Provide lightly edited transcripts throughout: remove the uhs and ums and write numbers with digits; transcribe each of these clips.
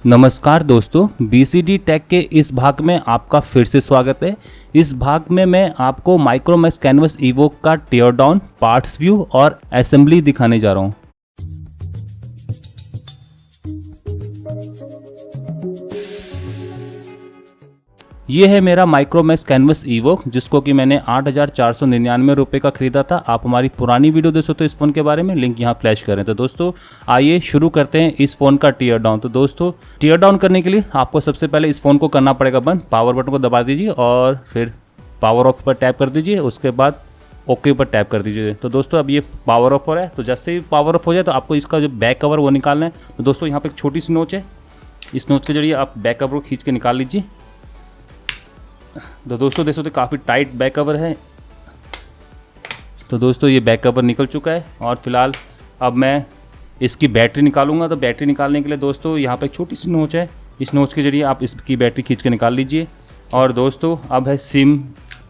नमस्कार दोस्तों, BCD take के इस भाग में आपका फिर से स्वागत है। इस भाग में मैं आपको माइक्रोमैक्स कैनवस इवोक का टीयर डाउन, पार्ट्स व्यू और असेंबली दिखाने जा रहा हूँ। ये है मेरा माइक्रोमैक्स कैनवस इवोक, जिसको कि मैंने 8,499 रुपये का खरीदा था। आप हमारी पुरानी वीडियो देख सकते हो इस फ़ोन के बारे में, लिंक यहाँ फ्लैश करें। तो दोस्तों आइए शुरू करते हैं इस फ़ोन का टीयर डाउन। तो दोस्तों टीयर डाउन करने के लिए आपको सबसे पहले इस फ़ोन को करना पड़ेगा बंद। पावर बटन को दबा दीजिए और फिर पावर ऑफ पर टैप कर दीजिए, उसके बाद ओके पर टैप कर दीजिए। तो दोस्तों अब ये पावर ऑफ हो रहा है, तो जैसे ही पावर ऑफ हो जाए तो आपको इसका जो बैक कवर वो निकालना है। तो दोस्तों यहाँ पर एक छोटी सी नोच है, इस नोच के जरिए आप बैक कवर को खींच के निकाल लीजिए। तो दोस्तों देख सकते काफ़ी टाइट बैक कवर है। तो दोस्तों ये बैक कवर निकल चुका है और फिलहाल अब मैं इसकी बैटरी निकालूंगा। तो बैटरी निकालने के लिए दोस्तों यहाँ पे एक छोटी सी नोच है, इस नोच के जरिए आप इसकी बैटरी खींच के निकाल लीजिए। और दोस्तों अब है सिम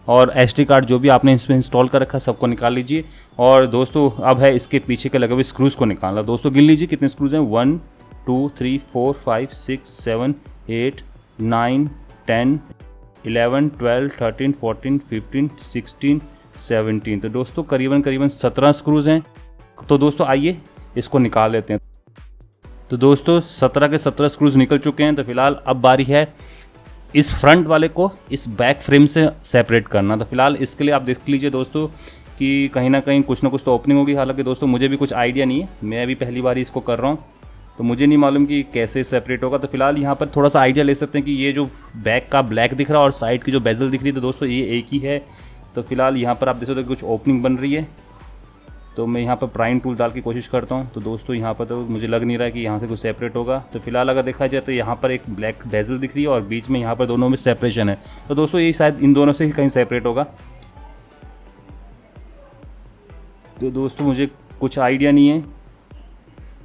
और SD कार्ड जो भी आपने इसमें इंस्टॉल कर रखा है सबको निकाल लीजिए। और दोस्तों अब है इसके पीछे के लगे हुए स्क्रूज़ को निकालना। दोस्तों गिन लीजिए कितने स्क्रूज़ हैं, 1 2 3 4 5 6 7 8 9 10 11 12 13 14 15 16 17। तो दोस्तों करीबन 17 स्क्रूज़ हैं। तो दोस्तों आइए इसको निकाल लेते हैं। तो दोस्तों 17 के 17 स्क्रूज़ निकल चुके हैं। तो फिलहाल अब बारी है इस फ्रंट वाले को इस बैक फ्रेम से सेपरेट करना। तो फिलहाल इसके लिए आप देख लीजिए दोस्तों कि कहीं ना कहीं कुछ ना कुछ तो ओपनिंग होगी। हालांकि दोस्तों मुझे भी कुछ आइडिया नहीं है, मैं भी पहली बार इसको कर रहा हूँ, तो मुझे नहीं मालूम कि कैसे सेपरेट होगा। तो फिलहाल यहाँ पर थोड़ा सा आइडिया ले सकते हैं कि ये जो बैक का ब्लैक दिख रहा है और साइड की जो बेजल दिख रही है, तो दोस्तों ये एक ही है। तो फिलहाल यहाँ पर आप देख सकते हो कुछ ओपनिंग बन रही है। तो मैं यहाँ पर प्राइम टूल डाल की कोशिश करता हूँ। तो दोस्तों यहाँ पर तो मुझे लग नहीं रहा है कि यहाँ से कुछ सेपरेट होगा। तो फिलहाल अगर देखा जाए तो यहाँ पर एक ब्लैक बेजल दिख रही है और बीच में यहाँ पर दोनों में सेपरेशन है। तो दोस्तों ये शायद इन दोनों से ही कहीं सेपरेट होगा। तो दोस्तों मुझे कुछ आइडिया नहीं है।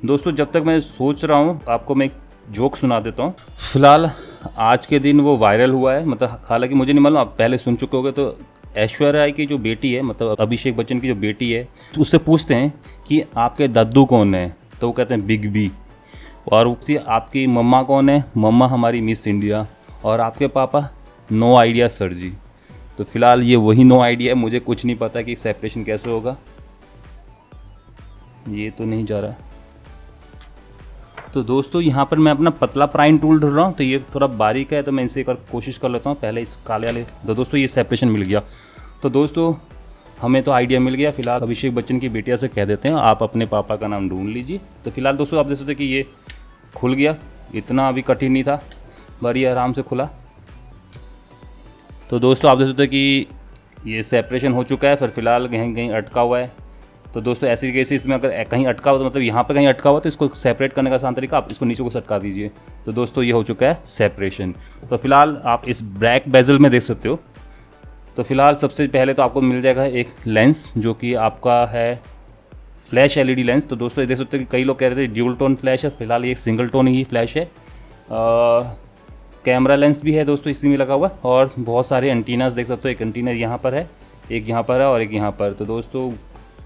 दोस्तों जब तक मैं सोच रहा हूँ आपको मैं एक जोक सुना देता हूँ। फिलहाल आज के दिन वो वायरल हुआ है, मतलब हालांकि मुझे नहीं मालूम, आप पहले सुन चुके होंगे। तो ऐश्वर्या राय की जो बेटी है, मतलब अभिषेक बच्चन की जो बेटी है, तो उससे पूछते हैं कि आपके दादू कौन है, तो वो कहते हैं बिग बी। और उससे आपकी मम्मा कौन है, मम्मा हमारी मिस इंडिया। और आपके पापा, नो आइडिया सर जी। तो फिलहाल ये वही नो आइडिया है, मुझे कुछ नहीं पता कि सेपरेशन कैसे होगा। ये तो नहीं जा रहा। तो दोस्तों यहाँ पर मैं अपना पतला प्राइम टूल ढूंढ रहा हूँ। तो ये थोड़ा बारीक है, तो मैं इसे एक बार कोशिश कर लेता हूँ पहले इस काले वाले। तो दोस्तों ये सेपरेशन मिल गया। तो दोस्तों हमें तो आइडिया मिल गया। फिलहाल अभिषेक बच्चन की बेटिया से कह देते हैं आप अपने पापा का नाम ढूंढ लीजिए। तो फिलहाल दोस्तों आप देख सकते कि ये खुल गया, इतना अभी कठिन नहीं था, बड़ी आराम से खुला। तो दोस्तों आप देख सकते कि ये सेपरेशन हो चुका है, फिर फिलहाल कहीं कहीं अटका हुआ है। तो दोस्तों ऐसी केसेस इसमें अगर कहीं अटका हुआ, तो मतलब यहाँ पर कहीं अटका हुआ, तो इसको सेपरेट करने का आसान तरीका आप इसको नीचे को सटका दीजिए। तो दोस्तों ये हो चुका है सेपरेशन। तो फिलहाल आप इस ब्लैक बेजल में देख सकते हो। तो फिलहाल सबसे पहले तो आपको मिल जाएगा एक लेंस, जो कि आपका है फ्लैश LED लेंस। तो दोस्तों ये देख सकते हो कि कई लोग कह रहे थे ड्यूल टोन फ्लैश है, फिलहाल ये एक सिंगल टोन ही फ्लैश है। कैमरा लेंस भी है दोस्तों इसी में लगा हुआ, और बहुत सारे एंटीनास देख सकते हो। एक एंटीना यहाँ पर है, एक यहाँ पर है और एक यहाँ पर। तो दोस्तों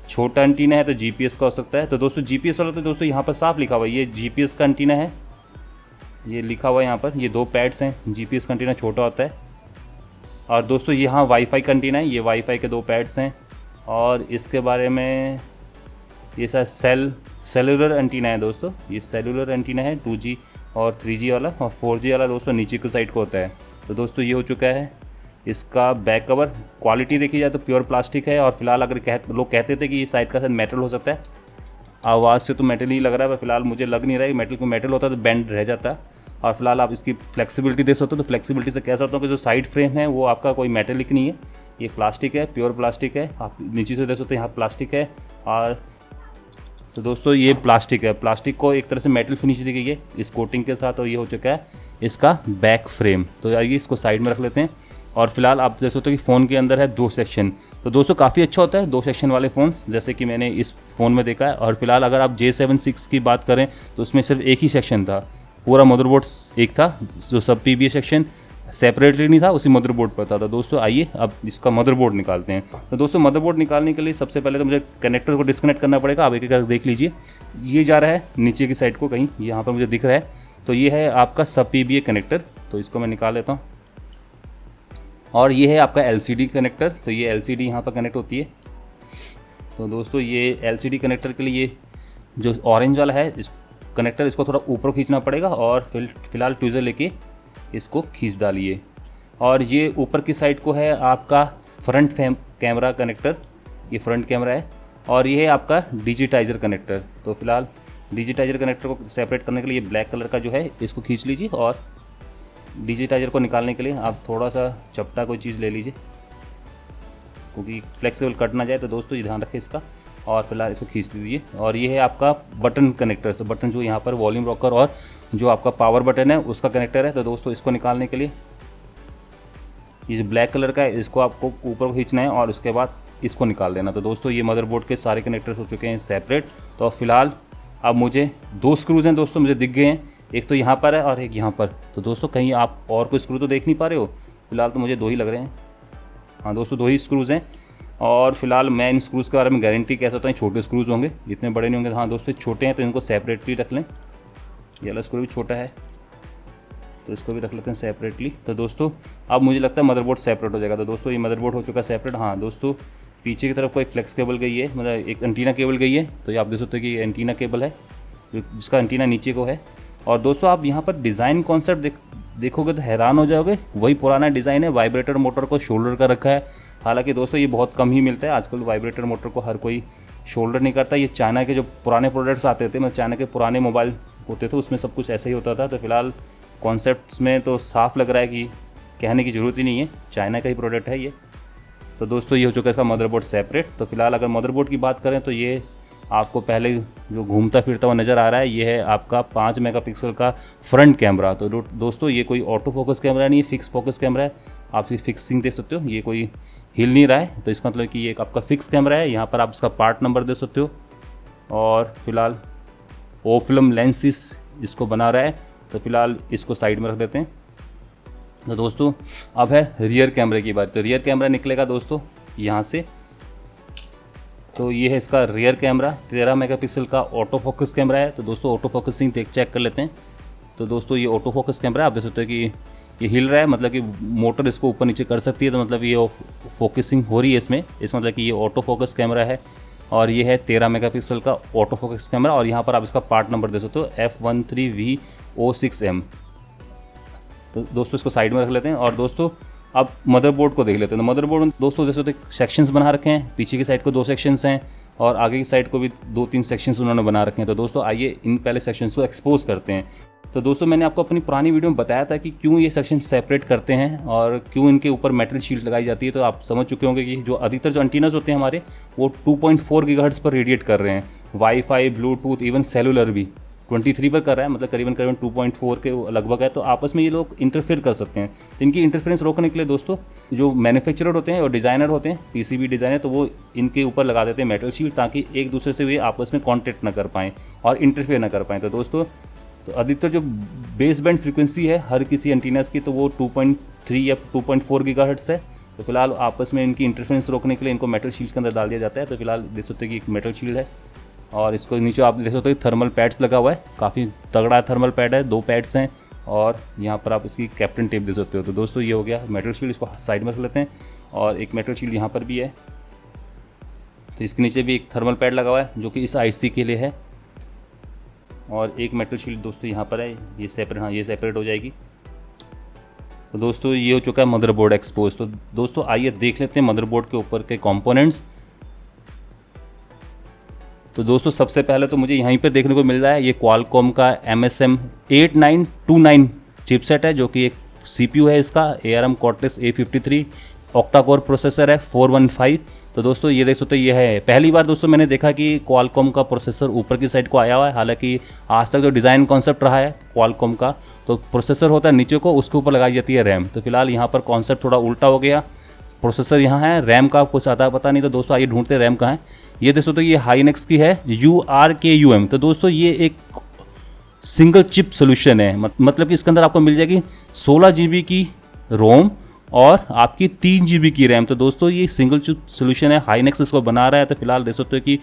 छोटा एंटीना है तो GPS का हो सकता है। तो दोस्तों GPS वाला तो दोस्तों यहाँ पर साफ लिखा हुआ है, ये GPS का एंटीना है, ये लिखा हुआ है यहाँ पर। ये 2 पैड्स हैं, GPS का एंटीना छोटा होता है। और दोस्तों यहाँ वाईफाई का एंटीना है, ये वाईफाई के 2 पैड्स हैं। और इसके बारे में ये शायद सेलुलर एंटीना है दोस्तों, ये सेलुलर एंटीना है 2G और 3G वाला। और 4G वाला दोस्तों नीचे की साइड को होता है। तो दोस्तों ये हो चुका है इसका बैक कवर। क्वालिटी देखी जाए तो प्योर प्लास्टिक है। और फिलहाल अगर लोग कहते थे कि ये साइड का शायद मेटल हो सकता है, आवाज़ से तो मेटल ही लग रहा है, पर फिलहाल मुझे लग नहीं रहा है कि मेटल को मेटल होता है तो बेंड रह जाता है। और फिलहाल आप इसकी फ्लेक्सिबिलिटी देख सकते हो। तो फ्लेक्सिबिलिटी से कह सकता हूँ कि जो साइड फ्रेम है वो आपका कोई मेटेलिक नहीं है, ये प्लास्टिक है, प्योर प्लास्टिक है। आप नीचे से देख सकते हो यहाँ प्लास्टिक है। और तो दोस्तों ये प्लास्टिक है, प्लास्टिक को एक तरह से मेटल फिनिश दी गई है इस कोटिंग के साथ। और ये हो चुका है इसका बैक फ्रेम। तो आइए इसको साइड में रख लेते हैं। और फिलहाल आप देख सकते हो कि फ़ोन के अंदर है 2 सेक्शन। तो दोस्तों काफ़ी अच्छा होता है 2 सेक्शन वाले फ़ोन्स, जैसे कि मैंने इस फ़ोन में देखा है। और फिलहाल अगर आप J76 की बात करें तो उसमें सिर्फ एक ही सेक्शन था, पूरा मदरबोर्ड एक था, जो सब PBA सेक्शन सेपरेटली नहीं था, उसी मदरबोर्ड पर था। तो दोस्तों आइए अब इसका मदरबोर्ड निकालते हैं। तो दोस्तों मदरबोर्ड निकालने के लिए सबसे पहले तो मुझे कनेक्टर को डिस्कनेक्ट करना पड़ेगा। आप एक एक देख लीजिए, ये जा रहा है नीचे की साइड को कहीं, यहाँ पर मुझे दिख रहा है। तो ये है आपका सब PBA कनेक्टर, तो इसको मैं निकाल लेता हूँ। और ये है आपका LCD कनेक्टर, तो ये LCD यहाँ पर कनेक्ट होती है। तो दोस्तों ये LCD कनेक्टर के लिए जो ऑरेंज वाला है इस कनेक्टर, इसको थोड़ा ऊपर खींचना पड़ेगा और फिलहाल ट्विज़र लेके इसको खींच डालिए। और ये ऊपर की साइड को है आपका फ्रंट कैमरा कनेक्टर, ये फ्रंट कैमरा है। और ये है आपका डिजिटाइज़र कनेक्टर। तो फिलहाल डिजिटाइज़र कनेक्टर को सेपरेट करने के लिए ब्लैक कलर का जो है इसको खींच लीजिए, और डिजिटाइज़र को निकालने के लिए आप थोड़ा सा चपटा कोई चीज़ ले लीजिए, क्योंकि फ्लेक्सिबल कट ना जाए। तो दोस्तों ये ध्यान रखें इसका, और फिलहाल इसको खींच दीजिए। और ये है आपका बटन कनेक्टर, तो बटन जो यहाँ पर वॉल्यूम रॉकर और जो आपका पावर बटन है उसका कनेक्टर है। तो दोस्तों इसको निकालने के लिए ये जो ब्लैक कलर का है इसको आपको ऊपर खींचना है और उसके बाद इसको निकाल देना। तो दोस्तों ये मदरबोर्ड के सारे कनेक्टर्स हो चुके हैं सेपरेट। तो फिलहाल अब मुझे 2 स्क्रूज हैं दोस्तों, मुझे दिख गए हैं, एक तो यहाँ पर है और एक यहाँ पर। तो दोस्तों कहीं आप और कोई स्क्रू तो देख नहीं पा रहे हो? फिलहाल तो मुझे 2 ही लग रहे हैं। हाँ दोस्तों 2 ही स्क्रूज़ हैं। और फिलहाल मैं इन स्क्रूज़ के बारे में गारंटी कह सकता हूँ छोटे स्क्रूज़ होंगे, इतने बड़े नहीं होंगे। हाँ दोस्तों छोटे हैं तो इनको सेपरेटली रख लें। ये वाला स्क्रू भी छोटा है तो इसको भी रख लेते हैं सेपरेटली। तो दोस्तों अब मुझे लगता है मदरबोर्ड सेपरेट हो जाएगा। तो दोस्तों ये मदरबोर्ड हो चुका है सेपरेट। हाँ दोस्तों पीछे की तरफ कोई फ्लेक्स केबल गई है, मतलब एक एंटीना केबल गई है। तो ये आप देख सकते हो कि ये एंटीना केबल है जिसका एंटीना नीचे को है। और दोस्तों आप यहाँ पर डिज़ाइन कॉन्सेप्ट देखोगे तो हैरान हो जाओगे। वही पुराना डिज़ाइन है, वाइब्रेटर मोटर को शोल्डर का रखा है। हालांकि दोस्तों ये बहुत कम ही मिलता है आजकल, वाइब्रेटर मोटर को हर कोई शोल्डर नहीं करता। ये चाइना के जो पुराने प्रोडक्ट्स आते थे, मतलब चाइना के पुराने मोबाइल होते थे उसमें सब कुछ ऐसा ही होता था। तो फिलहाल कॉन्सेप्ट्स में तो साफ लग रहा है कि कहने की ज़रूरत ही नहीं है, चाइना का ही प्रोडक्ट है ये। तो दोस्तों ये हो चुका है इसका मदरबोर्ड सेपरेट। तो फिलहाल अगर मदरबोर्ड की बात करें तो ये आपको पहले जो घूमता फिरता हुआ नज़र आ रहा है, ये है आपका 5 मेगापिक्सल का फ्रंट कैमरा। तो दोस्तों ये कोई ऑटो फोकस कैमरा नहीं है, फिक्स फोकस कैमरा है। आप इसकी फिक्सिंग देख सकते हो, ये कोई हिल नहीं रहा है। तो इसका मतलब कि ये एक आपका फिक्स कैमरा है। यहाँ पर आप इसका पार्ट नंबर दे सकते हो। और फिलहाल ओ फिल्म लेंसिस इसको बना रहा है। तो फिलहाल इसको साइड में रख देते हैं। तो दोस्तों अब है रियर कैमरे की बात। तो रियर कैमरा निकलेगा दोस्तों यहाँ से। तो ये है इसका रियर कैमरा, 13 मेगापिक्सल का ऑटो फोकस कैमरा है। तो दोस्तों ऑटो फोकसिंग चेक कर लेते हैं। तो दोस्तों ये ऑटो फोकस कैमरा है, आप देख सकते हो कि ये हिल रहा है, मतलब कि मोटर इसको ऊपर नीचे कर सकती है। तो मतलब ये फोकसिंग हो रही है इसमें, इस मतलब कि ये ऑटो फोकस कैमरा है। और ये है 13 मेगापिक्सल का ऑटो फोकस कैमरा। और यहाँ पर आप इसका पार्ट नंबर दे सकते हो F13VO6M। तो दोस्तों इसको साइड में रख लेते हैं। और दोस्तों अब मदरबोर्ड को देख लेते हैं। तो मदरबोर्ड में दोस्तों जैसे तो सेक्शंस बना रखे हैं, पीछे की साइड को 2 सेक्शंस हैं और आगे की साइड को भी 2-3 सेक्शंस उन्होंने बना रखे हैं। तो दोस्तों आइए इन पहले सेक्शंस को एक्सपोज करते हैं। तो दोस्तों मैंने आपको अपनी पुरानी वीडियो में बताया था कि क्यों ये सेक्शन सेपरेट करते हैं और क्यों इनके ऊपर मेटल शील्ड लगाई जाती है। तो आप समझ चुके होंगे कि जो अधिकतर जो एंटीनास होते हैं हमारे, वो 2.4 गीगाहर्ट्ज़ पर रेडिएट कर रहे हैं। वाईफाई, ब्लूटूथ, इवन सेलुलर भी 23 पर कर रहा है, मतलब करीबन 2.4 के लगभग है। तो आपस में ये लोग इंटरफेयर कर सकते हैं। तो इनकी इंटरफेरेंस रोकने के लिए दोस्तों जो मैन्युफैक्चरर होते हैं और डिज़ाइनर होते हैं, पीसीबी डिज़ाइनर, तो वो इनके ऊपर लगा देते हैं मेटल शील्ड, ताकि एक दूसरे से वे आपस में कॉन्टेक्ट ना कर पाएँ और इंटरफेयर ना कर पाएँ। तो दोस्तों तो अधिकतर जो बेस बैंड फ्रीक्वेंसी है हर किसी एंटीनास की, तो वो 2.3 या 2.4 गीगाहर्ट्ज़ है। तो फिलहाल आपस में इनकी इंटरफेरेंस रोकने के लिए इनको मेटल शील्ड के अंदर डाल दिया जाता है। तो फिलहाल देख सकते हैं कि एक मेटल शील्ड है और इसको नीचे आप देख सकते हो थर्मल पैड्स लगा हुआ है, काफ़ी तगड़ा थर्मल पैड है, 2 पैड्स हैं। और यहाँ पर आप इसकी कैप्टन टेप दे सकते हो। तो दोस्तों ये हो गया मेटल शील्ड, इसको साइड में रख लेते हैं। और एक मेटल शील्ड यहाँ पर भी है, तो इसके नीचे भी एक थर्मल पैड लगा हुआ है जो कि इस आईसी के लिए है। और एक मेटल शील्ड दोस्तों यहाँ पर है, ये सेपरेट, हाँ ये सेपरेट हो जाएगी। तो दोस्तों ये हो चुका है मदरबोर्ड एक्सपोज। तो दोस्तों आइए देख लेते हैं मदरबोर्ड के ऊपर के कंपोनेंट्स। तो दोस्तों सबसे पहले तो मुझे यहीं पर देखने को मिल रहा है ये क्वालकॉम का MSM 8929 चिपसेट है, जो कि एक CPU है इसका, ARM Cortex A53 octa core processor है 415। तो दोस्तों ये देख सकते हो, ये है पहली बार दोस्तों मैंने देखा कि क्वालकॉम का प्रोसेसर ऊपर की साइड को आया हुआ है। हालांकि आज तक जो डिज़ाइन कॉन्सेप्ट रहा है क्वालकॉम का, तो प्रोसेसर होता है नीचे को, उसके ऊपर लगाई जाती है रैम। तो फिलहाल यहाँ पर कॉन्सेप्ट थोड़ा उल्टा हो गया, प्रोसेसर यहाँ है, रैम का कुछ आता पता नहीं। तो दोस्तों आइए ढूंढते हैं रैम कहाँ है। ये देख सकते हो ये हाइनेक्स की है URKUM। तो दोस्तों ये एक सिंगल चिप सोल्यूशन है, मतलब कि इसके अंदर आपको मिल जाएगी 16 GB की रोम और आपकी 3 GB की रैम। तो दोस्तों ये सिंगल चिप सोल्यूशन है, हाइनेक्स इसको बना रहा है। तो फिलहाल देख सकते हो कि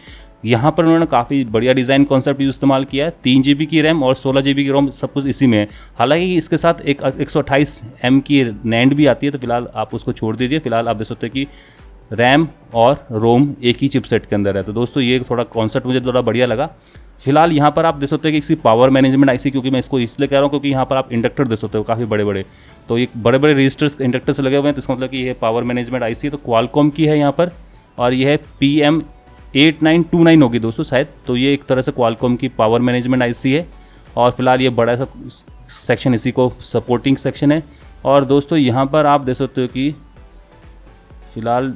यहाँ पर उन्होंने काफ़ी बढ़िया डिज़ाइन कॉन्सेप्ट इस्तेमाल किया है। 3 GB की रैम और 16 GB की रोम सब कुछ इसी में है। हालांकि इसके साथ एक 128 M की नैंड भी आती है, तो फिलहाल आप उसको छोड़ दीजिए। फिलहाल आप देख सकते हैं कि रैम और रोम एक ही चिपसेट के अंदर है। तो दोस्तों ये थोड़ा कॉन्सेप्ट मुझे थोड़ा बढ़िया लगा। फिलहाल यहाँ पर आप देख सकते हैं कि इसकी पावर मैनेजमेंट आईसी, क्योंकि मैं इसको इसलिए कह रहा हूँ क्योंकि यहाँ पर आप इंडक्टर देख सकते हो काफ़ी बड़े बड़े, तो ये बड़े बड़े रजिस्टर्स इंडक्टर्स लगे हुए हैं, तो इसका मतलब कि ये पावर मैनेजमेंट आईसी है। तो क्वालकॉम की है यहाँ पर, और ये है PM8929 होगी दोस्तों शायद। तो ये एक तरह से क्वालकॉम की पावर मैनेजमेंट आईसी है। और फिलहाल ये बड़ा सा सेक्शन इसी को सपोर्टिंग सेक्शन है। और दोस्तों यहाँ पर आप देख सकते हो कि फिलहाल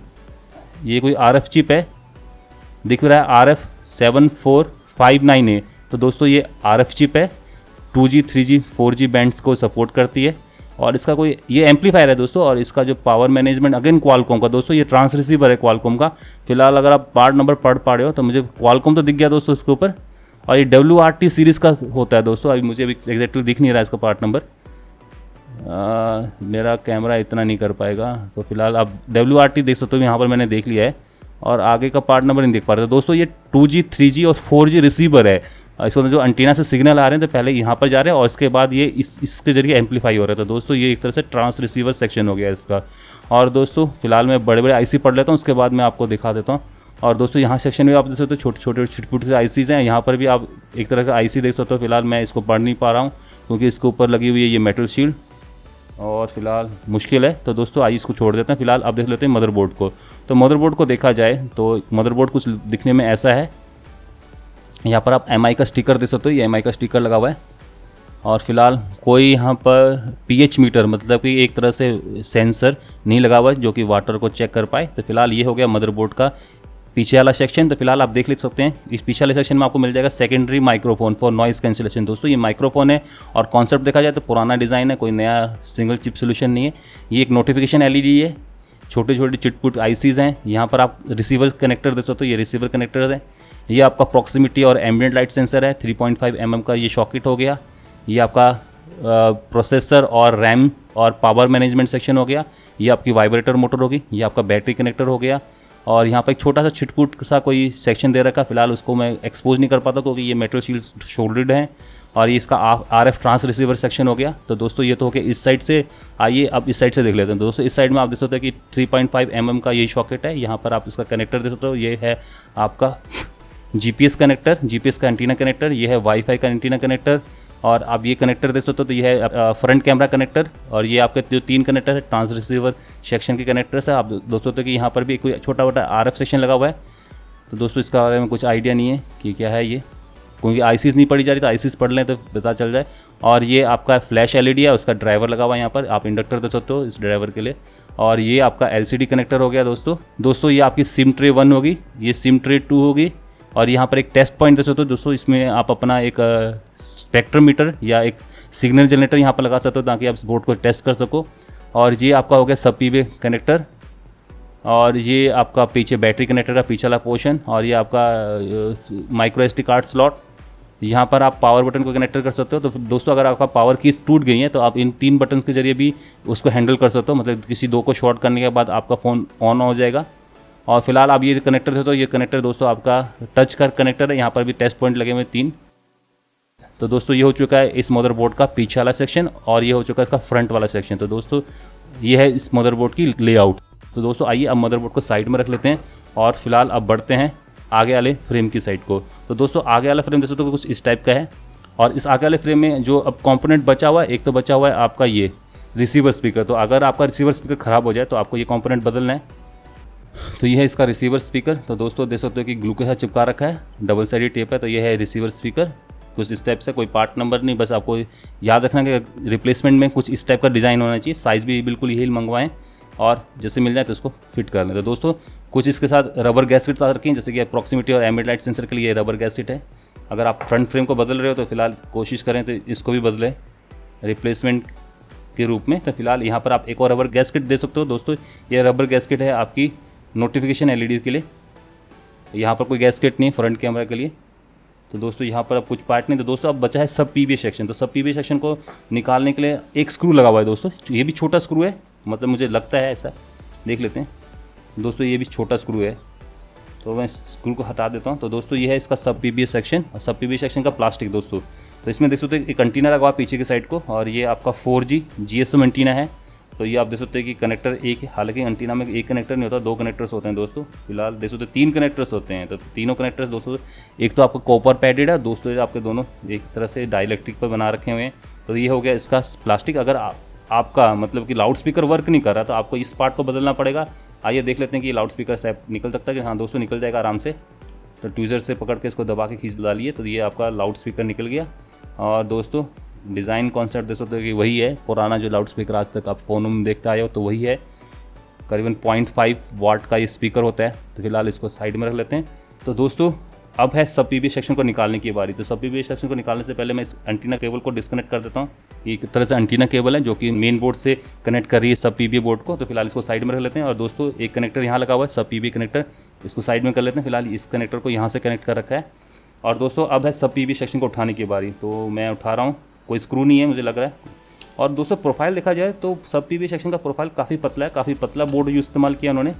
ये कोई RF चिप है, दिख रहा है RF7459A। तो दोस्तों ये RF चिप है, 2G 3G 4G बैंड्स को सपोर्ट करती है। और इसका कोई ये एम्पलीफायर है दोस्तों। और इसका जो पावर मैनेजमेंट अगेन क्वालकॉम का दोस्तों, ये ट्रांस रिसीवर है क्वालकॉम का। फिलहाल अगर आप पार्ट नंबर पढ़ पा रहे हो तो मुझे क्वालकॉम तो दिख गया दोस्तों इसके ऊपर। और ये WRT सीरीज़ का होता है दोस्तों। अभी मुझे एग्जैक्टली दिख नहीं रहा है इसका पार्ट नंबर, मेरा कैमरा इतना नहीं कर पाएगा। तो फिलहाल आप WRT देख सकते हो, यहाँ पर मैंने देख लिया है। और आगे का पार्ट नंबर नहीं देख पा रहे। तो दोस्तों ये 2G 3G और 4G रिसीवर है। इसको जो एंटीना से सिग्नल आ रहे हैं तो पहले यहाँ पर जा रहे हैं और इसके बाद ये इसके जरिए एम्पलीफाई हो रहा है। तो दोस्तों ये एक तरह से ट्रांस रिसीवर सेक्शन हो गया इसका। और दोस्तों फिलहाल मैं बड़े बड़े आईसी पढ़ लेता हूँ, उसके बाद मैं आपको दिखा देता हूँ। और दोस्तों यहाँ सेक्शन में आप देख सकते हो छोटे छोटे छिटपुट से आईसीज़ हैं। यहाँ पर भी आप एक तरह का आईसी देख सकते हो। फिलहाल मैं इसको पढ़ नहीं पा रहा हूँ क्योंकि इसके ऊपर लगी हुई है ये मेटल शील्ड और फिलहाल मुश्किल है। तो दोस्तों आइए इसको छोड़ देते हैं। फिलहाल अब देख लेते हैं मदरबोर्ड को। तो मदरबोर्ड को देखा जाए तो मदरबोर्ड कुछ दिखने में ऐसा है। यहाँ पर आप MI का स्टिकर देख सकते हो, ये MI का स्टिकर लगा हुआ है। और फिलहाल कोई यहाँ पर pH मीटर मतलब कि एक तरह से सेंसर नहीं लगा हुआ है जो कि वाटर को चेक कर पाए। तो फिलहाल ये हो गया मदरबोर्ड का पीछे वाला सेक्शन। तो फिलहाल आप देख सकते हैं इस पीछे वाले सेक्शन में आपको मिल जाएगा secondary microphone for noise cancellation. दोस्तों ये माइक्रोफोन है और कॉन्सेप्ट देखा जाए तो पुराना डिज़ाइन है, कोई नया सिंगल चिप सोल्यूशन नहीं है। ये एक नोटिफिकेशन LED है, छोटे छोटे चिटपुट आईसीज़ हैं। यहाँ पर आप रिसीवर कनेक्टर देख सकते हो, ये रिसीवर कनेक्टर है। ये आपका प्रॉक्सिमिटी और एम्बिएंट लाइट सेंसर है। 3.5 mm का ये सॉकेट हो गया। ये आपका प्रोसेसर और रैम और पावर मैनेजमेंट सेक्शन हो गया। ये आपकी वाइब्रेटर मोटर होगी। ये आपका बैटरी कनेक्टर हो गया। और यहाँ पर एक छोटा सा छिटपुट सा कोई सेक्शन दे रखा है। फिलहाल उसको मैं एक्सपोज नहीं कर पाता क्योंकि ये मेटल शील्ड्स शोल्डर्ड हैं। और ये इसका RF ट्रांस रिसीवर सेक्शन हो गया। तो दोस्तों ये तो हो गया इस साइड से। आइए अब इस साइड से देख लेते हैं। दोस्तों इस साइड में आप देख सकते हैं कि 3.5 mm का ये सॉकेट है। यहाँ पर आप इसका कनेक्टर देख सकते हो। ये है आपका GPS कनेक्टर, GPS का एंटीना कनेक्टर। ये है वाईफाई का एंटीना कनेक्टर। और आप ये कनेक्टर देख सकते हो, तो ये है फ्रंट कैमरा कनेक्टर। और ये आपके जो 3 कनेक्टर है ट्रांस रिसीवर सेक्शन के कनेक्टर्स है। आप देख सकते हो कि यहाँ पर भी कोई छोटा मोटा RF सेक्शन लगा हुआ है। तो दोस्तों इसका बारे में कुछ आइडिया नहीं है कि क्या है ये, क्योंकि आईसीज़ नहीं पढ़ी जा रही, तो आईसीज़ पढ़ लें तो पता चल जाए। और ये आपका फ्लैश LED है, उसका ड्राइवर लगा हुआ है यहाँ पर। आप इंडक्टर देख सकते हो इस ड्राइवर के लिए। और ये आपका LCD कनेक्टर हो गया दोस्तों ये आपकी सिम ट्रे 1 होगी, ये सिम ट्रे 2 होगी। और यहाँ पर एक टेस्ट पॉइंट देख सकते हो दोस्तों, इसमें आप अपना एक स्पेक्ट्रोमीटर या एक सिग्नल जनरेटर यहाँ पर लगा सकते हो ताकि आप इस बोर्ड को टेस्ट कर सको। और ये आपका हो गया सब PB कनेक्टर। और ये आपका पीछे बैटरी कनेक्टर का पीछे वाला पोर्शन। और ये आपका माइक्रो SD कार्ड स्लॉट। यहाँ पर आप पावर बटन को कनेक्टर कर सकते हो। तो दोस्तों अगर आपका पावर कीज टूट गई है तो आप इन 3 बटन के जरिए भी उसको हैंडल कर सकते हो। मतलब किसी 2 को शॉर्ट करने के बाद आपका फ़ोन ऑन हो जाएगा। और फिलहाल आप ये कनेक्टर है तो ये कनेक्टर दोस्तों आपका टच कर कनेक्टर है। यहाँ पर भी टेस्ट पॉइंट लगे हुए 3। तो दोस्तों ये हो चुका है इस मदरबोर्ड का पीछे वाला सेक्शन और ये हो चुका है इसका फ्रंट वाला सेक्शन। तो दोस्तों ये है इस मदरबोर्ड की लेआउट। तो दोस्तों आइए अब मदरबोर्ड को साइड में रख लेते हैं और फिलहाल अब बढ़ते हैं आगे वाले फ्रेम की साइड को। तो दोस्तों आगे वाला फ्रेम जैसे तो कुछ इस टाइप का है। और इस आगे वाले फ्रेम में जो अब कंपोनेंट बचा हुआ है, एक तो बचा हुआ है आपका ये रिसीवर स्पीकर। तो अगर आपका रिसीवर स्पीकर ख़राब हो जाए तो आपको ये कंपोनेंट बदलना है। तो ये है इसका रिसीवर स्पीकर। तो दोस्तों देख सकते हो कि ग्लू के साथ चिपका रखा है, डबल साइडेड टेप है। तो ये है रिसीवर स्पीकर कुछ इस टाइप से, कोई पार्ट नंबर नहीं, बस आपको याद रखना कि रिप्लेसमेंट में कुछ इस टाइप का डिज़ाइन होना चाहिए। साइज़ भी बिल्कुल यही मंगवाएं और जैसे मिल जाए तो उसको फिट कर लें। तो दोस्तों कुछ इसके साथ रबर गैस्केट आ रखी हैं, जैसे कि प्रॉक्सिमिटी और एम्बिएंट लाइट सेंसर के लिए रबर गैस्केट है। अगर आप फ्रंट फ्रेम को बदल रहे हो तो फिलहाल कोशिश करें तो इसको भी बदलें रिप्लेसमेंट के रूप में। तो फिलहाल यहाँ पर आप एक और रबर गैस्केट दे सकते हो। दोस्तों ये रबर गैस्केट है आपकी नोटिफिकेशन LED के लिए। यहाँ पर कोई गैस्केट नहीं फ्रंट कैमरा के लिए। तो दोस्तों यहाँ पर अब कुछ पार्ट नहीं। तो दोस्तों अब बचा है सब PB सेक्शन। तो सब PB सेक्शन को निकालने के लिए एक स्क्रू लगा हुआ है दोस्तों। ये भी छोटा स्क्रू है, मतलब मुझे लगता है ऐसा, देख लेते हैं। दोस्तों ये भी छोटा स्क्रू है। तो मैं स्क्रू को हटा देता हूँ। तो दोस्तों ये है इसका सब पीबीए सेक्शन, और सब पीबीए सेक्शन का प्लास्टिक दोस्तों। तो इसमें देख सकते हैं एक एंटीना लगा हुआ पीछे की साइड को, और ये आपका 4G GSM एंटीना है। तो ये आप देख सकते हैं कि कनेक्टर एक, हालांकि एंटीना में एक कनेक्टर नहीं होता, 2 कनेक्टर्स होते हैं दोस्तों। फिलहाल देख सकते हैं 3 कनेक्टर्स होते हैं। तो तीनों कनेक्टर्स दोस्तों, एक तो आपका कॉपर पैडेड है दोस्तों, आपके दोनों एक तरह से डाइलेक्ट्रिक पर बना रखे हुए हैं। तो ये हो गया इसका प्लास्टिक। अगर आपका मतलब कि लाउड स्पीकर वर्क नहीं कर रहा तो आपको इस पार्ट को बदलना पड़ेगा। आइए देख लेते हैं कि लाउड स्पीकर से निकल सकता है कि हाँ दोस्तों निकल जाएगा आराम से। तो ट्वीज़र से पकड़ के इसको दबा के खींच डालिए, तो ये आपका लाउड स्पीकर निकल गया। और दोस्तों डिज़ाइन कॉन्सेप्ट देख सकते हो कि वही है, पुराना जो लाउड स्पीकर आज तक आप फ़ोनों में देखते आए हो तो वही है। करीबन 0.5 वाट का ये स्पीकर होता है। तो फिलहाल इसको साइड में रख लेते हैं। तो दोस्तों अब है सब पीबीए सेक्शन को निकालने की बारी। तो सब पीबीए सेक्शन को निकालने से पहले मैं इस एंटीना केबल को डिस्कनेक्ट कर देता हूँ। ये एक तरह से एंटीना केबल है जो कि मेन बोर्ड से कनेक्ट कर रही है सब पीबीए बोर्ड को। तो फिलहाल इसको साइड में रख लेते हैं। और दोस्तों एक कनेक्टर यहाँ लगा हुआ है सब पीबीए कनेक्टर, इसको साइड में कर लेते हैं। फिलहाल इस कनेक्टर को यहाँ से कनेक्ट कर रखा है। और दोस्तों अब है सब पीबीए सेक्शन को उठाने की बारी। तो मैं उठा रहा हूँ, कोई स्क्रू नहीं है मुझे लग रहा है। और दोस्तों प्रोफाइल देखा जाए तो सब पीबीए सेक्शन का प्रोफाइल काफ़ी पतला है, काफ़ी पतला बोर्ड यूज इस्तेमाल किया उन्होंने।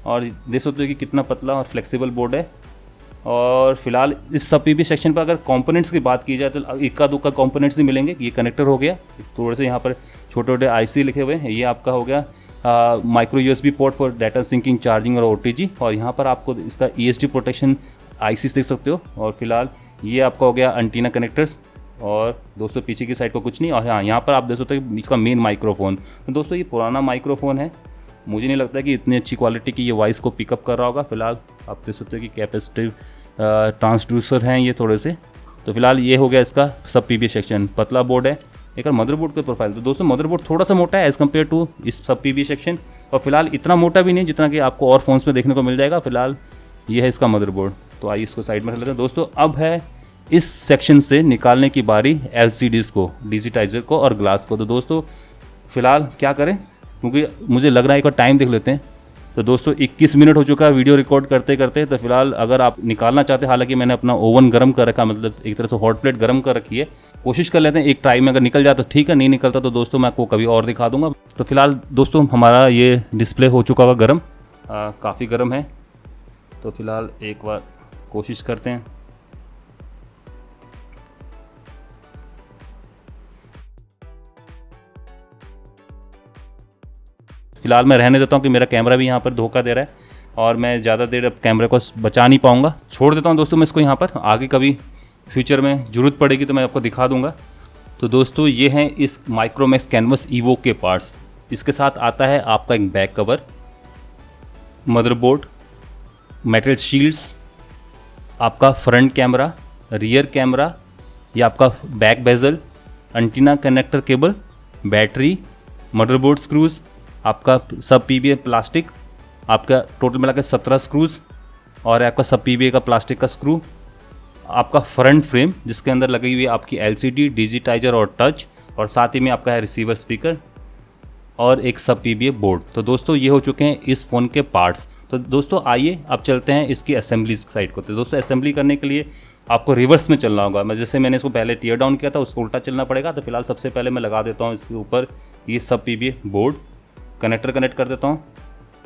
और देख सकते हो कि कितना पतला और फ्लेक्सिबल बोर्ड है। और फिलहाल इस सब पीबीए सेक्शन पर अगर कंपोनेंट्स की बात की जाए तो इक्का दुक्का कंपोनेंट्स ही मिलेंगे। ये कनेक्टर हो गया, थोड़े से यहाँ पर छोटे छोटे IC लिखे हुए हैं। ये आपका हो गया micro USB port for data syncing, charging और OTG। और यहाँ पर आपको इसका ESD प्रोटेक्शन ICs देख सकते हो। और फिलहाल ये आपका हो गया एंटीना कनेक्टर्स। और दोस्तों पीछे की साइड को कुछ नहीं। और हाँ यहाँ पर आप देख सकते हो इसका मेन माइक्रोफोन। तो दोस्तों ये पुराना माइक्रोफोन है, मुझे नहीं लगता कि इतनी अच्छी क्वालिटी की ये वॉइस को पिकअप कर रहा होगा। फिलहाल आप देख सकते हो कि कैपेसिटिव ट्रांसड्यूसर हैं ये थोड़े से। तो फिलहाल ये हो गया इसका सब पीबीए सेक्शन, पतला बोर्ड है। एक और मदरबोर्ड के प्रोफाइल, तो दोस्तों मदरबोर्ड थोड़ा सा मोटा है एज़ कम्पेयर टू इस सब पीबीए सेक्शन। और फिलहाल इतना मोटा भी नहीं जितना कि आपको और फोन्स में देखने को मिल जाएगा। फिलहाल ये है इसका मदरबोर्ड। तो आइए इसको साइड में रख लेते हैं। दोस्तों अब है इस सेक्शन से निकालने की बारी LCDs को, डिजिटाइजर को और ग्लास को। तो दोस्तों फिलहाल क्या करें, क्योंकि मुझे लग रहा है एक बार टाइम देख लेते हैं। तो दोस्तों 21 मिनट हो चुका है वीडियो रिकॉर्ड करते करते। तो फिलहाल अगर आप निकालना चाहते हैं, हालांकि मैंने अपना ओवन गर्म कर रखा, मतलब एक तरह से हॉट प्लेट गर्म कर रखी है, कोशिश कर लेते हैं एक ट्राई में। अगर निकल जाए तो ठीक है, नहीं निकलता तो दोस्तों मैं आपको कभी और दिखा दूंगा। तो फिलहाल दोस्तों हमारा ये डिस्प्ले हो चुका होगा गर्म, काफ़ी गर्म है। तो फिलहाल एक बार कोशिश करते हैं। फिलहाल मैं रहने देता हूँ कि मेरा कैमरा भी यहाँ पर धोखा दे रहा है और मैं ज़्यादा देर अब कैमरे को बचा नहीं पाऊँगा। छोड़ देता हूँ दोस्तों मैं इसको यहाँ पर, आगे कभी फ्यूचर में ज़रूरत पड़ेगी तो मैं आपको दिखा दूँगा। तो दोस्तों ये हैं इस माइक्रोमैक्स कैनवस ईवो के पार्ट्स। इसके साथ आता है आपका एक back cover, motherboard, metal shields, आपका फ्रंट कैमरा, रियर कैमरा, ये आपका back bezel, antenna connector cable, battery, motherboard screws, आपका सब पीबीए प्लास्टिक, आपका टोटल मिला के 17 स्क्रूज़, और आपका सब पीबीए का प्लास्टिक का स्क्रू, आपका फ्रंट फ्रेम जिसके अंदर लगी हुई है आपकी LCD, डिजिटाइजर और टच, और साथ ही में आपका है रिसीवर स्पीकर और एक सब पीबीए बोर्ड। तो दोस्तों ये हो चुके हैं इस फ़ोन के पार्ट्स। तो दोस्तों आइए अब चलते हैं इसकी असेंबली साइड को। तो दोस्तों असेंबली करने के लिए आपको रिवर्स में चलना होगा। मैं जैसे मैंने इसको पहले टीयर डाउन किया था उसको उल्टा चलना पड़ेगा। तो फिलहाल सबसे पहले मैं लगा देता हूँ इसके ऊपर ये सब पीबीए बोर्ड, कनेक्टर कनेक्ट कर देता हूँ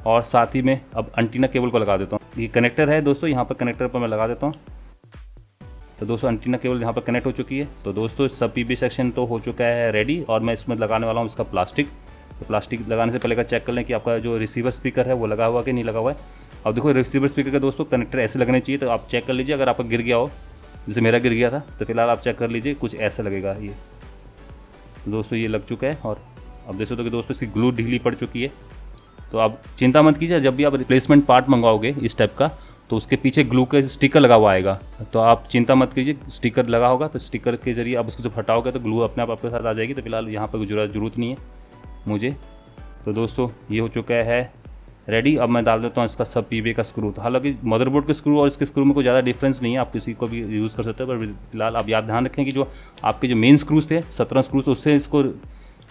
और साथ ही में अब एंटीना केबल को लगा देता हूँ। ये कनेक्टर है दोस्तों, यहाँ पर कनेक्टर पर मैं लगा देता हूँ। तो दोस्तों एंटीना केबल यहाँ पर कनेक्ट हो चुकी है। तो दोस्तों सब पीबीए सेक्शन तो हो चुका है रेडी और मैं इसमें लगाने वाला हूँ इसका प्लास्टिक। तो प्लास्टिक लगाने से पहले का चेक कर लें कि आपका जो रिसीवर स्पीकर है वो लगा हुआ कि नहीं लगा हुआ है। अब देखो रिसीवर स्पीकर का दोस्तों कनेक्टर ऐसे लगने चाहिए, तो आप चेक कर लीजिए। अगर आपका गिर गया हो, जैसे मेरा गिर गया था, तो फिलहाल आप चेक कर लीजिए, कुछ ऐसा लगेगा ये। तो दोस्तों ये लग चुका है और अब देख सकते हो कि दोस्तों इसकी ग्लू ढीली पड़ चुकी है। तो आप चिंता मत कीजिए, जब भी आप रिप्लेसमेंट पार्ट मंगवाओगे इस टाइप का तो उसके पीछे ग्लू का स्टिकर लगा हुआ आएगा। तो आप चिंता मत कीजिए, स्टिकर लगा होगा तो स्टिकर के जरिए आप उसको जब हटाओगे तो ग्लू अपने आप आपके साथ आ जाएगी। तो फिलहाल यहाँ पर जरूरत नहीं है मुझे। तो दोस्तों ये हो चुका है रेडी। अब मैं डाल देता हूँ इसका सब पीबीए का स्क्रू। तो हालांकि मदरबोर्ड के स्क्रू और इसके स्क्रू में कोई ज़्यादा डिफरेंस नहीं है, आप किसी को भी यूज़ कर सकते हैं। पर फिलहाल आप याद ध्यान रखें कि जो आपके जो मेन स्क्रूज थे 17 स्क्रूज, उससे इसको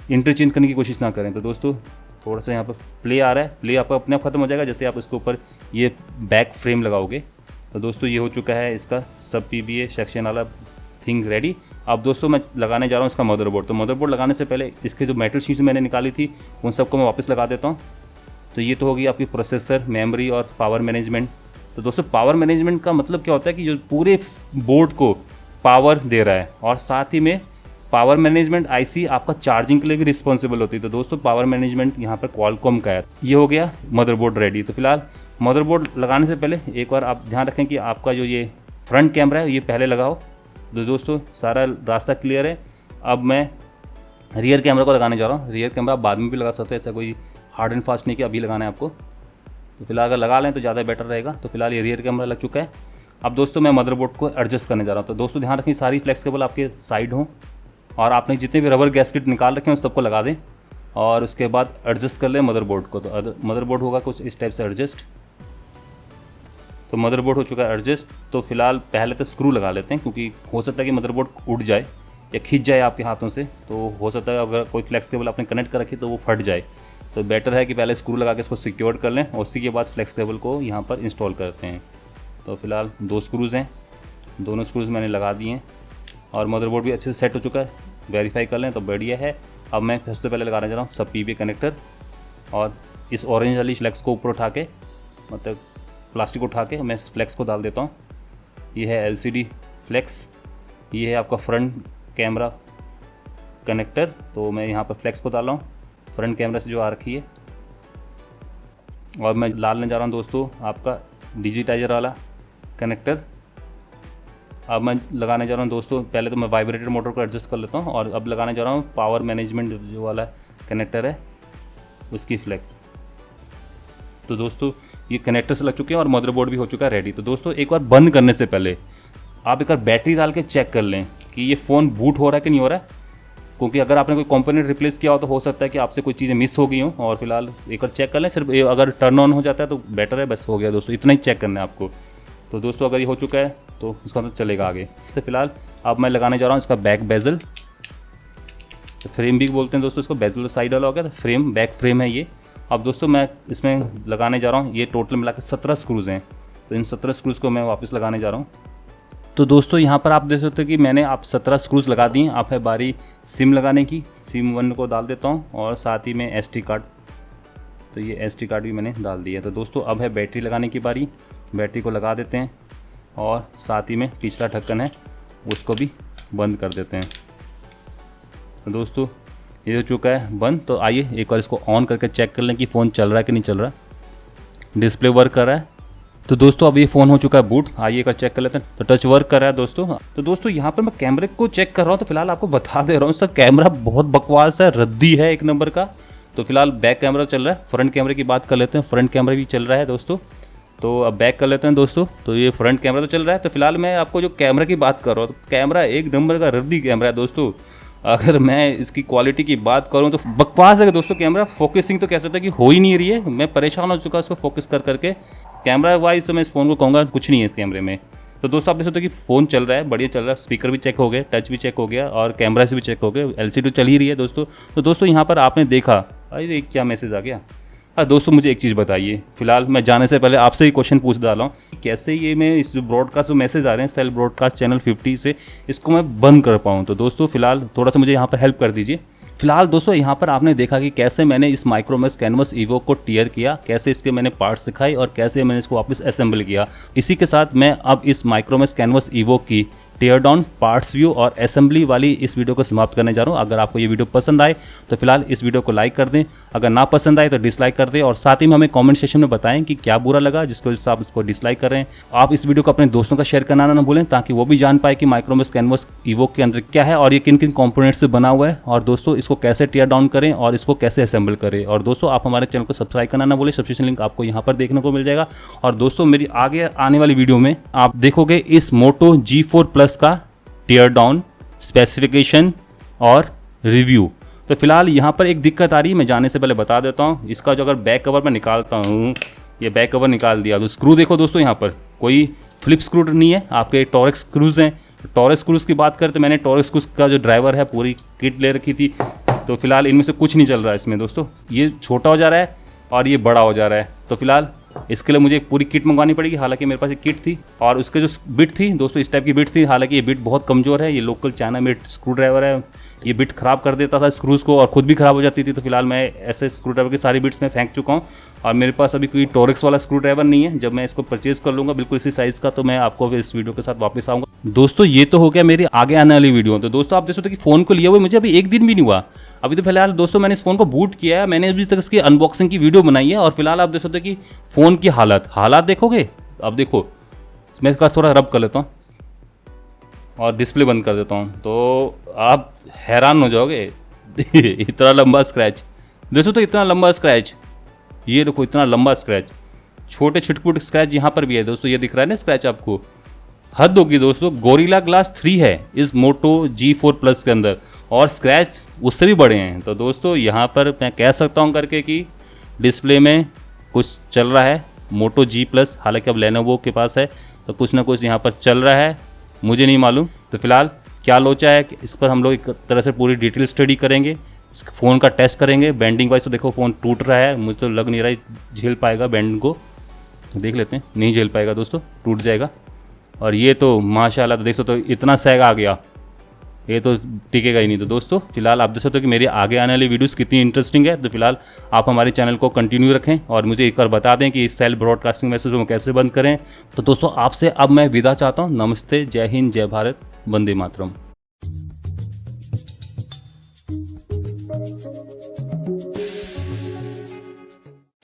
इंटरचेंज करने की कोशिश ना करें। तो दोस्तों थोड़ा सा यहाँ पर प्ले आ रहा है, प्ले आपका अपने आप खत्म हो जाएगा जैसे आप इसके ऊपर ये बैक फ्रेम लगाओगे। तो दोस्तों ये हो चुका है इसका सब पीबीए सेक्शन वाला थिंग रेडी। अब दोस्तों मैं लगाने जा रहा हूँ इसका मदरबोर्ड। तो मदरबोर्ड लगाने से पहले इसके जो मेटल शीट्स मैंने निकाली थी उन सबको मैं वापस लगा देता हूँ। तो ये तो होगी आपकी प्रोसेसर, मेमोरी और पावर मैनेजमेंट। तो दोस्तों पावर मैनेजमेंट का मतलब क्या होता है कि जो पूरे बोर्ड को पावर दे रहा है, और साथ ही में पावर मैनेजमेंट आईसी आपका चार्जिंग के लिए भी रिस्पॉन्सिबल होती है। तो दोस्तों पावर मैनेजमेंट यहाँ पर क्वालकॉम का है। ये हो गया मदरबोर्ड रेडी। तो फिलहाल मदरबोर्ड लगाने से पहले एक बार आप ध्यान रखें कि आपका जो ये फ्रंट कैमरा है ये पहले लगाओ। तो दोस्तों सारा रास्ता क्लियर है। अब मैं रियर कैमरा को लगाने जा रहा हूँ। रियर कैमरा आप बाद में भी लगा सकते हो, ऐसा कोई हार्ड एंड फास्ट नहीं कि अभी लगाना है आपको। तो फिलहाल अगर लगा लें तो ज़्यादा बेटर रहेगा। तो फिलहाल ये रियर कैमरा लग चुका है। अब दोस्तों मैं मदरबोर्ड को एडजस्ट करने जा रहा हूँ। तो दोस्तों ध्यान रखें सारी फ्लेक्स केबल आपके साइड हों, और आपने जितने भी रबर गैस्केट निकाल रखे हैं उस सबको लगा दें, और उसके बाद एडजस्ट कर लें मदरबोर्ड को। तो मदरबोर्ड होगा कुछ इस टाइप से एडजस्ट। तो मदरबोर्ड हो चुका है एडजस्ट। तो फिलहाल पहले तो स्क्रू लगा लेते हैं, क्योंकि हो सकता है कि मदरबोर्ड उड़ जाए या खींच जाए आपके हाथों से। तो हो सकता है अगर कोई फ्लेक्स केबल आपने कनेक्ट कर रखी तो वो फट जाए। तो बेटर है कि पहले स्क्रू लगा के इसको सिक्योर कर लें, और उसी के बाद फ्लेक्स केबल को यहाँ पर इंस्टॉल करते हैं। तो फिलहाल 2 स्क्रूज़ हैं, दोनों स्क्रूज़ मैंने लगा दिए हैं, और मदरबोर्ड भी अच्छे से सेट हो चुका है। वेरीफाई कर लें तो बढ़िया है। अब मैं सबसे पहले लगाने जा रहा हूँ सब PVA कनेक्टर, और इस ऑरेंज वाली फ्लेक्स को ऊपर उठा के, मतलब प्लास्टिक उठा के मैं इस फ्लेक्स को डाल देता हूँ। ये है LCD फ्लेक्स, ये है आपका फ्रंट कैमरा कनेक्टर। तो मैं यहाँ पर फ्लेक्स को डाल रहा हूँ फ्रंट कैमरा से जो आ रखी है, और मैं डालने जा रहा हूँ दोस्तों आपका डिजिटाइजर वाला कनेक्टर। अब मैं लगाने जा रहा हूँ दोस्तों, पहले तो मैं वाइब्रेटर मोटर को एडजस्ट कर लेता हूँ, और अब लगाने जा रहा हूँ पावर मैनेजमेंट जो वाला कनेक्टर है उसकी फ्लेक्स। तो दोस्तों ये कनेक्टर से लग चुके हैं और मदरबोर्ड भी हो चुका है रेडी। तो दोस्तों एक बार बंद करने से पहले आप एक बार बैटरी डाल के चेक कर लें कि ये फ़ोन बूट हो रहा है कि नहीं हो रहा है, क्योंकि अगर आपने कोई कंपोनेंट रिप्लेस किया हो तो हो सकता है कि आपसे कोई चीज़ें मिस हो गई हों। और फिलहाल एक बार चेक कर लें, सिर्फ अगर टर्न ऑन हो जाता है तो बेटर है, बस हो गया दोस्तों, इतना ही चेक करना है आपको। तो दोस्तों अगर ये हो चुका है तो इसका मतलब चलेगा आगे। तो फिलहाल अब मैं लगाने जा रहा हूँ इसका बैक बेजल, तो फ्रेम भी बोलते हैं दोस्तों इसको, बेजल साइड वाला हो गया, तो फ्रेम बैक फ्रेम है ये। अब दोस्तों मैं इसमें लगाने जा रहा हूँ, ये टोटल मिला के 17 स्क्रूज़ हैं। तो इन 17 स्क्रूज़ को मैं वापस लगाने जा रहा हूँ। तो दोस्तों यहाँ पर आप देख सकते हो कि मैंने आप 17 स्क्रूज़ लगा दिए। आप है बारी सिम लगाने की, सिम 1 को डाल देता हूँ, और साथ ही में SD कार्ड। तो ये SD कार्ड भी मैंने डाल दिया। तो दोस्तों अब है बैटरी लगाने की बारी। बैटरी को लगा देते हैं, और साथ ही में पिछला ढक्कन है उसको भी बंद कर देते हैं। तो दोस्तों ये हो चुका है बंद। तो आइए एक बार इसको ऑन करके चेक कर लें कि फ़ोन चल रहा है कि नहीं चल रहा। डिस्प्ले वर्क कर रहा है। तो दोस्तों अब ये फ़ोन हो चुका है बूट। आइए एक बार चेक कर लेते हैं। तो टच वर्क कर रहा है दोस्तों। तो दोस्तों यहाँ पर मैं कैमरे को चेक कर रहा हूँ, तो फिलहाल आपको बता दे रहा हूँ इसका कैमरा बहुत बकवास है, रद्दी है एक नंबर का। तो फिलहाल बैक कैमरा चल रहा है, फ्रंट कैमरे की बात कर लेते हैं। फ्रंट कैमरा भी चल रहा है दोस्तों। तो अब बैक कर लेते हैं दोस्तों। तो ये फ्रंट कैमरा तो चल रहा है। तो फिलहाल मैं आपको जो कैमरा की बात कर रहा हूँ, तो कैमरा एक नंबर का रद्दी कैमरा है दोस्तों। अगर मैं इसकी क्वालिटी की बात करूं तो बकवास है दोस्तों कैमरा। फोकसिंग तो कह सकते हैं कि हो ही नहीं रही है। मैं परेशान हो चुका इसको फोकस कर करके। कैमरा वाइज तो मैं इस फ़ोन को कहूँगा कुछ नहीं है इस कैमरे में। तो दोस्तों आप देख सकते हो कि फ़ोन चल रहा है, बढ़िया चल रहा है। स्पीकर भी चेक हो गए, टच भी चेक हो गया, और कैमरा से भी चेक हो गया। LCD चल ही रही है दोस्तों। तो दोस्तों यहाँ पर आपने देखा, अरे क्या मैसेज आ गया। हाँ दोस्तों मुझे एक चीज़ बताइए, फिलहाल मैं जाने से पहले आपसे ही क्वेश्चन पूछ डाला हूँ, कैसे ये मैं इस ब्रॉडकास्ट जो मैसेज आ रहे हैं सेल ब्रॉडकास्ट चैनल 50 से, इसको मैं बंद कर पाऊँ। तो दोस्तों फिलहाल थोड़ा सा मुझे यहाँ पर हेल्प कर दीजिए। फिलहाल दोस्तों यहाँ पर आपने देखा कि कैसे मैंने इस माइक्रोमैक्स कैनवस इवोक को टीयर किया, कैसे इसके मैंने पार्ट्स दिखाई, और कैसे मैंने इसको वापस असेंबल किया। इसी के साथ मैं अब इस माइक्रोमैक्स कैनवस इवोक की टीयर डाउन, पार्ट्स व्यू और असेंबली वाली इस वीडियो को समाप्त करने जा रहा हूँ। अगर आपको ये वीडियो पसंद आए तो फिलहाल इस वीडियो को लाइक कर दें, अगर ना पसंद आए तो डिसलाइक कर दें, और साथ ही में हमें कमेंट सेक्शन में बताएं कि क्या बुरा लगा जिसकी वजह से आप इसको डिसलाइक कर रहे हैं। आप इस वीडियो को अपने दोस्तों का शेयर करना ना भूलें, ताकि वो भी जान पाए कि माइक्रोमैक्स कैनवस इवोक के अंदर क्या है और ये किन किन कंपोनेंट्स से बना हुआ है, और दोस्तों इसको कैसे टीयर डाउन करें और इसको कैसे असेंबल करें। और दोस्तों आप हमारे चैनल को सब्सक्राइब करना ना भूलें, सब्सक्रिप्शन लिंक आपको यहाँ पर देखने को मिल जाएगा। और दोस्तों मेरी आगे आने वाली वीडियो में आप देखोगे इस मोटो G4 Plus का टीयर डाउन, स्पेसिफिकेशन और रिव्यू। तो फिलहाल यहाँ पर एक दिक्कत आ रही है, मैं जाने से पहले बता देता हूँ। इसका जो अगर बैक कवर मैं निकालता हूँ, ये बैक कवर निकाल दिया, तो स्क्रू देखो दोस्तों, यहाँ पर कोई फ्लिप स्क्रू नहीं है, आपके टॉरेक्स स्क्रूज हैं। टॉरेक्स स्क्रूज की बात करें तो मैंने टॉरेक्स स्क्रूज का जो ड्राइवर है पूरी किट ले रखी थी। तो फिलहाल इनमें से कुछ नहीं चल रहा है इसमें दोस्तों, ये छोटा हो जा रहा है और ये बड़ा हो जा रहा है। तो फिलहाल इसके लिए मुझे एक पूरी किट मंगवानी पड़ेगी। हालांकि मेरे पास एक किट थी और उसके जो बिट थी दोस्तों इस टाइप की बिट थी। हालांकि ये बिट बहुत कमज़ोर है, ये local China made screw driver है। ये बिट ख़राब कर देता था स्क्रूज़ को और ख़ुद भी ख़राब हो जाती थी। तो फिलहाल मैं ऐसे स्क्रू ड्राइवर की सारी बिट्स में फेंक चुका हूँ। और मेरे पास अभी कोई टोरेक्स वाला स्क्रू ड्राइवर नहीं है। जब मैं इसको परचेज कर लूँगा बिल्कुल इसी साइज़ का, तो मैं आपको इस वीडियो के साथ वापस आऊँगा। दोस्तों ये तो हो गया मेरी आगे आने वाली वीडियो। तो दोस्तों आप देख सकते हो कि फ़ोन को लिया हुआ मुझे अभी एक दिन भी नहीं हुआ। अभी तो फिलहाल दोस्तों मैंने इस फ़ोन को बूट किया है, मैंने अभी तक इसकी अनबॉक्सिंग की वीडियो बनाई है। और फिलहाल आप देख सकते हो कि फ़ोन की हालात देखोगे। अब देखो मैं इसका थोड़ा रब कर लेता हूँ और डिस्प्ले बंद कर देता हूँ, तो आप हैरान हो जाओगे। इतना लंबा स्क्रैच देखो, तो इतना लंबा स्क्रैच, ये देखो इतना लंबा स्क्रैच, छोटे छिटपुट स्क्रैच यहाँ पर भी है दोस्तों। ये दिख रहा है ना स्क्रैच आपको, हद होगी दोस्तों। गोरिल्ला ग्लास 3 है इस मोटो G4 प्लस के अंदर और स्क्रैच उससे भी बड़े हैं। तो दोस्तों यहाँ पर मैं कह सकता हूँ करके कि डिस्प्ले में कुछ चल रहा है मोटो G प्लस। हालांकि अब लेनोवो के पास है तो कुछ ना कुछ यहाँ पर चल रहा है, मुझे नहीं मालूम। तो फिलहाल क्या लोचा है इस पर हम लोग एक तरह से पूरी डिटेल स्टडी करेंगे, फ़ोन का टेस्ट करेंगे। बैंडिंग वाइज तो देखो फ़ोन टूट रहा है, मुझे तो लग नहीं रहा है झेल पाएगा बैंडिंग को। देख लेते हैं, नहीं झेल पाएगा दोस्तों, टूट जाएगा। और ये तो माशाल्लाह देख सकते हो इतना सैग आ गया, ये तो टिकेगा ही नहीं। तो दोस्तों फिलहाल आप देख सकते हो कि मेरी आगे आने वाली वीडियोस कितनी इंटरेस्टिंग है। तो फिलहाल आप हमारे चैनल को कंटिन्यू रखें और मुझे एक बार बता दें कि इस सेल ब्रॉडकास्टिंग मैसेज को कैसे बंद करें। तो दोस्तों आपसे अब मैं विदा चाहता हूँ। नमस्ते, जय हिंद, जय भारत, वंदे मातरम।